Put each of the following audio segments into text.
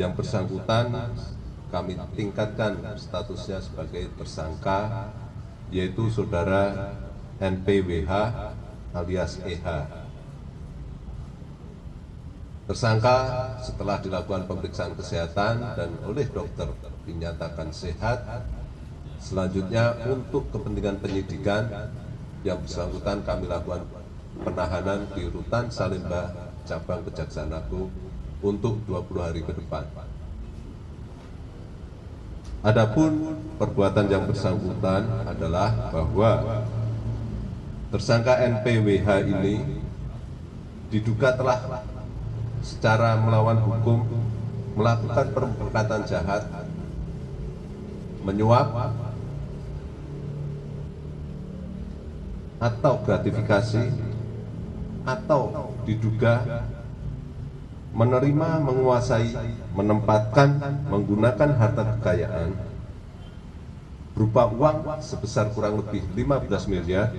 yang bersangkutan kami tingkatkan statusnya sebagai tersangka, yaitu saudara NPWH alias EH. Tersangka setelah dilakukan pemeriksaan kesehatan dan oleh dokter dinyatakan sehat. Selanjutnya untuk kepentingan penyidikan yang bersangkutan kami lakukan penahanan di Rutan Salemba Cabang Kejaksaan Agung untuk 20 hari ke depan. Adapun perbuatan yang bersangkutan adalah bahwa tersangka NPWH ini diduga telah secara melawan hukum melakukan perbuatan jahat, menyuap atau gratifikasi, atau diduga menerima, menguasai, menempatkan, menggunakan harta kekayaan berupa uang sebesar kurang lebih 15 miliar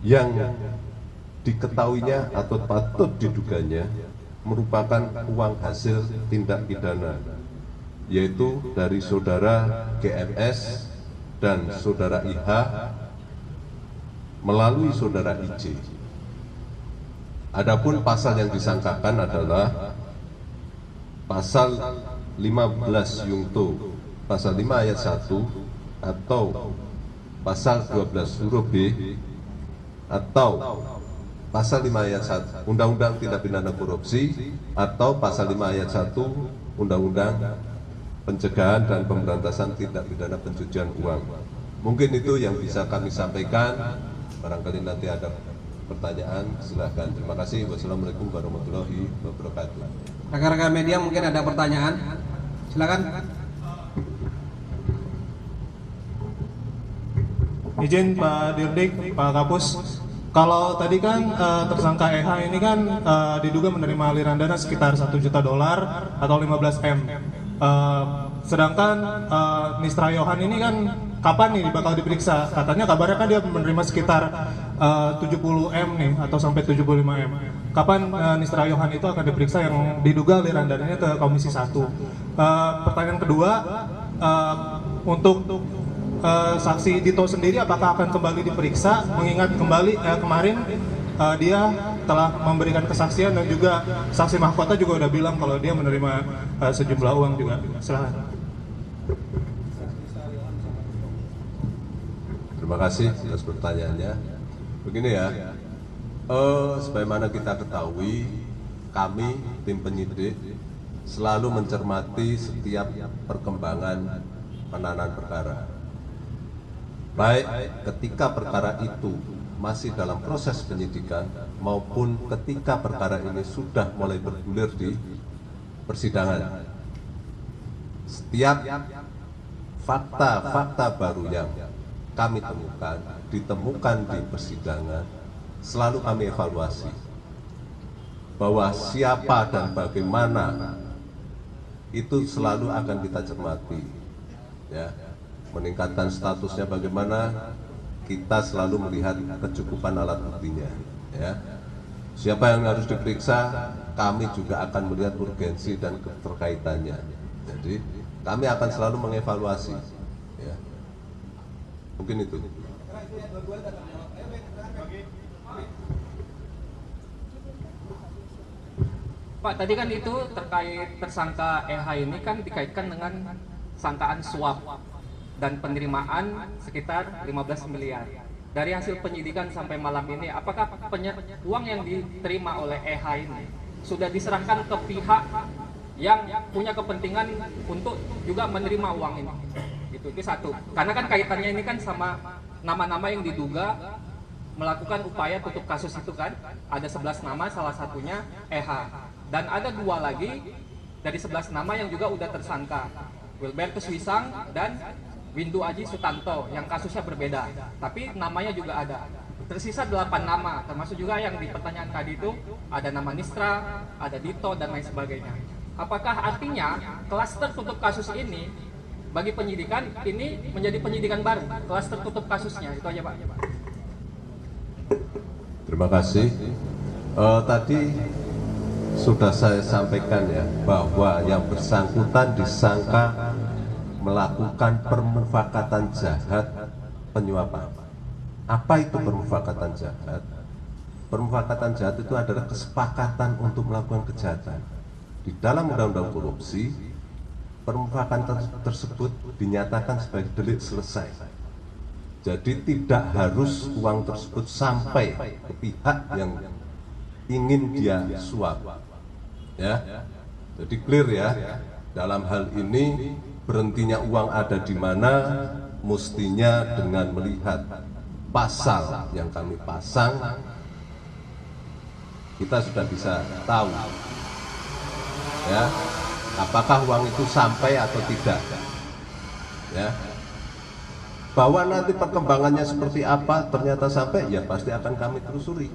yang diketahuinya atau patut diduganya merupakan uang hasil tindak pidana, yaitu dari saudara GMS dan saudara IH melalui saudara IJ. Adapun pasal yang disangkakan adalah pasal 15 Yungto, pasal 5 ayat 1 atau pasal 12 huruf B atau pasal 5 ayat 1 Undang-Undang Tindak Pidana Korupsi atau pasal 5 ayat 1 Undang-Undang Pencegahan dan Pemberantasan Tindak Pidana Pencucian Uang. Mungkin itu yang bisa kami sampaikan. Barangkali nanti ada pertanyaan, silahkan. Terima kasih. Wassalamualaikum warahmatullahi wabarakatuh. Rekan-rekan media mungkin ada pertanyaan, silakan. Izin Pak Dirdik, Pak Kapus. Kalau tadi kan tersangka EH ini kan diduga menerima aliran dana sekitar $1 juta atau 15 M. Sedangkan Nistra Yohan ini kan kapan nih bakal diperiksa? Katanya kabarnya kan dia menerima sekitar 70 M nih atau sampai 75 M. Kapan Nistra Yohan itu akan diperiksa yang diduga aliran dananya ke Komisi 1? Pertanyaan kedua, untuk saksi Dito sendiri apakah akan kembali diperiksa, mengingat kembali kemarin dia telah memberikan kesaksian dan juga saksi mahkota juga udah bilang kalau dia menerima sejumlah uang juga. Silahkan. Terima kasih atas pertanyaannya. Begini ya, sebagaimana kita ketahui, kami tim penyidik selalu mencermati setiap perkembangan penanganan perkara. Baik ketika perkara itu masih dalam proses penyidikan maupun ketika perkara ini sudah mulai bergulir di persidangan. Setiap fakta-fakta baru yang kami ditemukan di persidangan, selalu kami evaluasi bahwa siapa dan bagaimana itu selalu akan kita cermati, ya. Meningkatkan statusnya bagaimana, kita selalu melihat kecukupan alat buktinya, ya. Siapa yang harus diperiksa, kami juga akan melihat urgensi dan keterkaitannya. Jadi kami akan selalu mengevaluasi, ya. Mungkin itu. Pak, tadi kan itu terkait tersangka EH ini kan dikaitkan dengan sangkaan suap dan penerimaan sekitar 15 miliar. Dari hasil penyidikan sampai malam ini, apakah uang yang diterima oleh EH ini sudah diserahkan ke pihak yang punya kepentingan untuk juga menerima uang ini? Itu satu. Karena kan kaitannya ini kan sama nama-nama yang diduga melakukan upaya tutup kasus itu kan. Ada 11 nama, salah satunya EH. Dan ada 2 lagi dari 11 nama yang juga udah tersangka, Wilbertus Wisang dan Windu Aji Sutanto, yang kasusnya berbeda, tapi namanya juga ada. Tersisa 8 nama, termasuk juga yang di pertanyaan tadi itu ada nama Nistra, ada Dito, dan lain sebagainya. Apakah artinya klaster tutup kasus ini bagi penyidikan ini menjadi penyidikan baru, klaster tutup kasusnya? Itu aja Pak. Terima kasih. Tadi Sudah saya sampaikan ya, bahwa yang bersangkutan disangka melakukan permufakatan jahat penyuapan. Apa itu permufakatan jahat? Permufakatan jahat itu adalah kesepakatan untuk melakukan kejahatan. Di dalam undang-undang korupsi, permufakatan tersebut dinyatakan sebagai delik selesai. Jadi tidak harus uang tersebut sampai ke pihak yang ingin dia suap. Ya, jadi clear ya. Dalam hal ini berhentinya uang ada di mana, mestinya dengan melihat pasal yang kami pasang, kita sudah bisa tahu, ya, apakah uang itu sampai atau tidak. Ya, bahwa nanti perkembangannya seperti apa, ternyata sampai, ya pasti akan kami telusuri.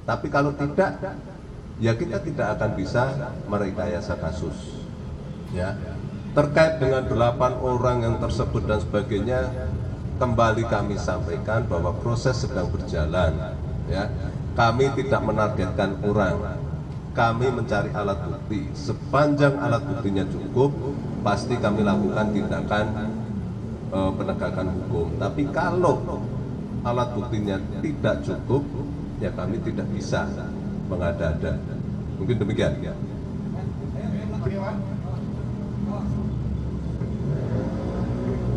Tapi kalau tidak, ya kita tidak akan bisa merekayasa kasus. Ya, terkait dengan 8 orang yang tersebut dan sebagainya, kembali kami sampaikan bahwa proses sedang berjalan. Ya, kami tidak menargetkan orang, kami mencari alat bukti. Sepanjang alat buktinya cukup, pasti kami lakukan tindakan penegakan hukum. Tapi kalau alat buktinya tidak cukup, ya kami tidak bisa mengada-ada. Mungkin demikian.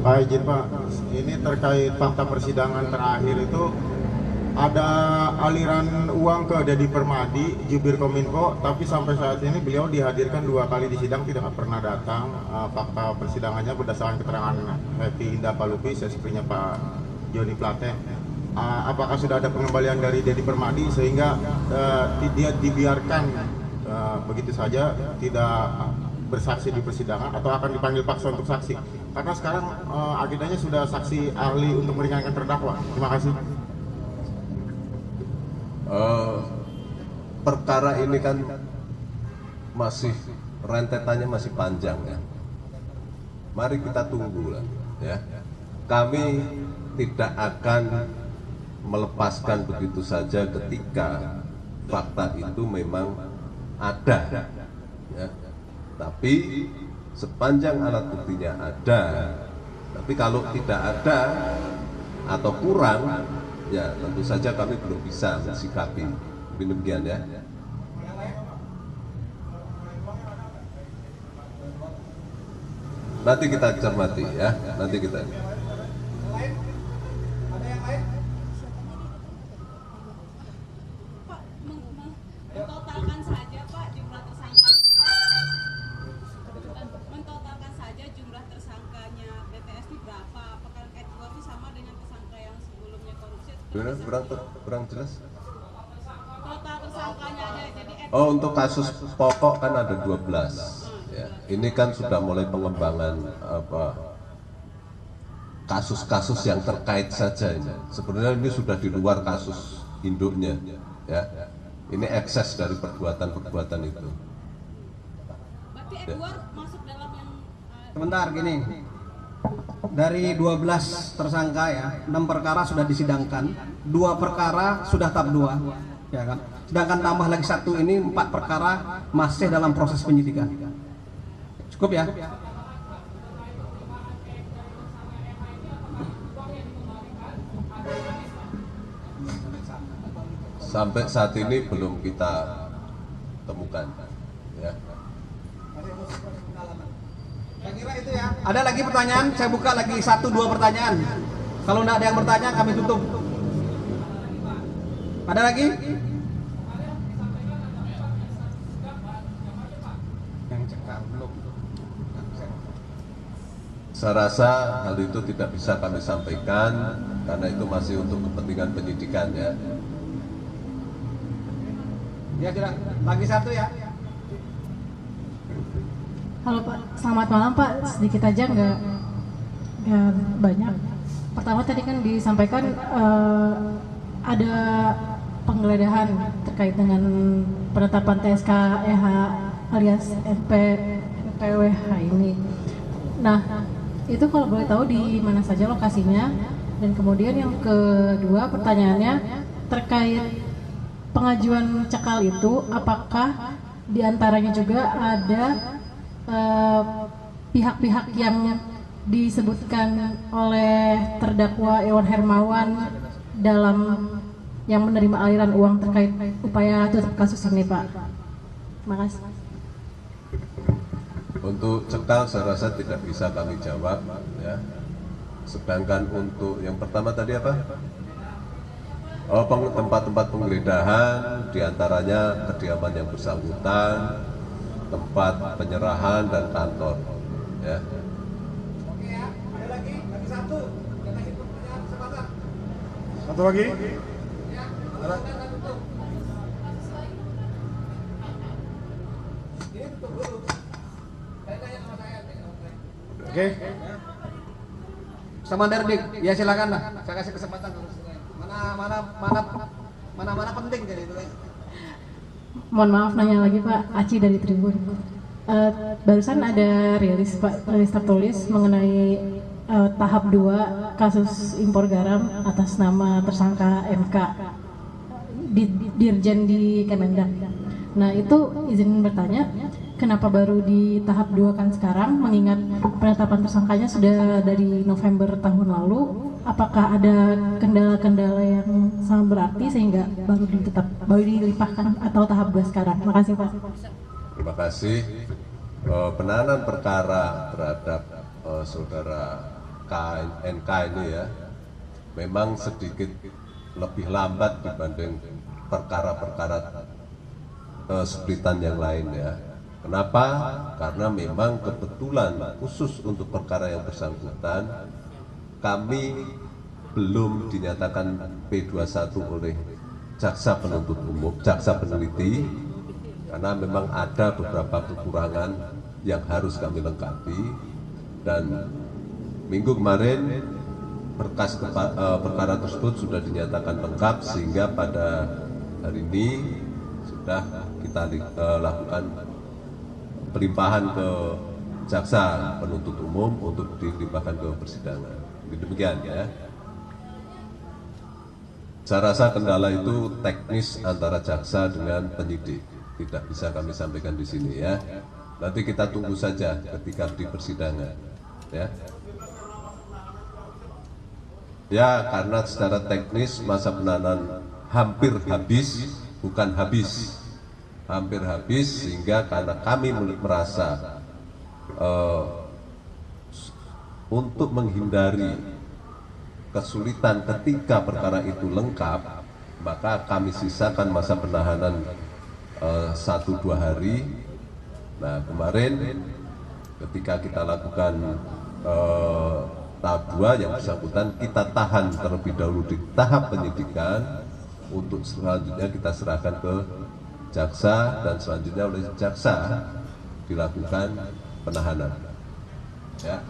Pak izin Pak, ini terkait fakta persidangan terakhir itu ada aliran uang ke Deddy Permadi, jubir Kominfo, tapi sampai saat ini beliau dihadirkan 2 kali di sidang, tidak pernah datang. Fakta persidangannya berdasarkan keterangan Happy Indah Palupi, sepupunya Pak Joni Plate. Apakah sudah ada pengembalian dari Deddy Permadi sehingga dia dibiarkan begitu saja tidak bersaksi di persidangan, atau akan dipanggil paksa untuk saksi? Karena sekarang agendanya sudah saksi ahli untuk meringankan terdakwa. Terima kasih. Perkara ini kan masih rentetannya masih panjang ya. Mari kita tunggu lah ya. Kami tidak akan melepaskan begitu saja ketika fakta itu memang ada ya. Tapi sepanjang alat buktinya ada, tapi kalau tidak ada atau kurang, ya tentu saja kami belum bisa mensikapi. Demikian ya. Nanti kita cermati ya, nanti kita. Mentotalkan saja Pak jumlah tersangka. Mentotalkan saja jumlah tersangkanya BTS itu berapa? Apakah Edward itu sama dengan tersangka yang sebelumnya korupsi? Kurang jelas. Total tersangkanya aja jadi Oh, untuk kasus pokok kan ada 12. Ya, ini kan sudah mulai pengembangan kasus-kasus yang terkait saja ini. Sebenarnya ini sudah di luar kasus induknya, ya. Ini ekses dari perbuatan-perbuatan itu. berarti Edward masuk dalam yang Sebentar gini. Dari 12 tersangka ya, 6 perkara sudah disidangkan, 2 perkara sudah tahap 2, ya kan. Sedangkan tambah lagi 1 ini 4 perkara masih dalam proses penyidikan. Cukup ya? Sampai saat ini belum kita temukan, ya. Ada lagi pertanyaan? Saya buka lagi 1-2 pertanyaan. Kalau tidak ada yang bertanya, kami tutup. Ada lagi? Saya rasa hal itu tidak bisa kami sampaikan karena itu masih untuk kepentingan penyidikan ya. Ya sudah, lagi 1 ya. Halo Pak, selamat malam Pak. Sedikit aja nggak banyak. Pertama tadi kan disampaikan ada penggeledahan terkait dengan penetapan TSK EH alias NPWH ini. Nah, itu kalau boleh tahu di mana saja lokasinya? Dan kemudian yang kedua pertanyaannya terkait pengajuan cekal itu, apakah di antaranya juga ada pihak-pihak yang disebutkan oleh terdakwa Iwan Hermawan dalam yang menerima aliran uang terkait upaya tutup kasus ini, Pak. Terima kasih. Untuk cekal saya rasa tidak bisa kami jawab ya. Sedangkan untuk yang pertama tadi apa? Oh, tempat-tempat penggeledahan diantaranya kediaman yang bersangkutan, tempat penyerahan dan kantor ya. Oke ya, ada lagi satu. Kita kasih pertanyaan kesempatan. Satu lagi. Ya, tutup. Ini tutup dulu. Saya tanya sama saya. Oke. Sama Derdik, ya silakan lah. Saya kasih kesempatan terus. Mana penting jadi itu. Mohon maaf nanya lagi Pak, Aci dari Tribun. Barusan ada rilis Pak, rilis tertulis mengenai tahap 2 kasus impor garam atas nama tersangka MK Dirjen di Kemendak. Nah itu izin bertanya, kenapa baru di tahap 2 kan sekarang, mengingat penetapan tersangkanya sudah dari November tahun lalu? Apakah ada kendala-kendala yang sangat berarti sehingga baru dilimpahkan atau tahap 2 sekarang? Terima kasih Pak. Terima kasih. Penanganan perkara terhadap saudara KNK ini ya, memang sedikit lebih lambat dibanding perkara-perkara seplitan yang lain ya. Kenapa? Karena memang kebetulan khusus untuk perkara yang bersangkutan kami belum dinyatakan P21 oleh jaksa penuntut umum, jaksa peneliti, karena memang ada beberapa kekurangan yang harus kami lengkapi. Dan minggu kemarin berkas perkara tersebut sudah dinyatakan lengkap, sehingga pada hari ini sudah kita lakukan pelimpahan ke jaksa penuntut umum untuk dilimpahkan ke persidangan. Demikian ya. Saya rasa kendala itu teknis antara jaksa dengan penyidik, tidak bisa kami sampaikan di sini ya. Nanti kita tunggu saja ketika di persidangan ya. Ya, karena secara teknis masa penahanan hampir habis, bukan habis, hampir habis, sehingga karena kami merasa untuk menghindari kesulitan ketika perkara itu lengkap, maka kami sisakan masa penahanan 1-2 hari. Nah kemarin ketika kita lakukan tahap 2 yang bersangkutan, kita tahan terlebih dahulu di tahap penyidikan, untuk selanjutnya kita serahkan ke jaksa, dan selanjutnya oleh jaksa dilakukan penahanan ya.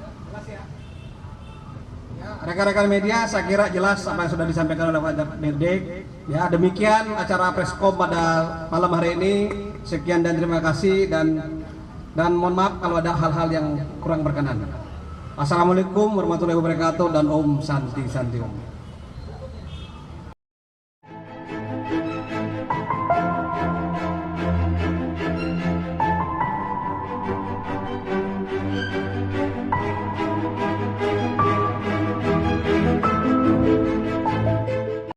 Rekan-rekan media, saya kira jelas apa yang sudah disampaikan oleh Pak Dirdik. Ya, demikian acara Preskom pada malam hari ini. Sekian dan terima kasih, dan mohon maaf kalau ada hal-hal yang kurang berkenan. Assalamualaikum warahmatullahi wabarakatuh, dan Om Santi Santi Om.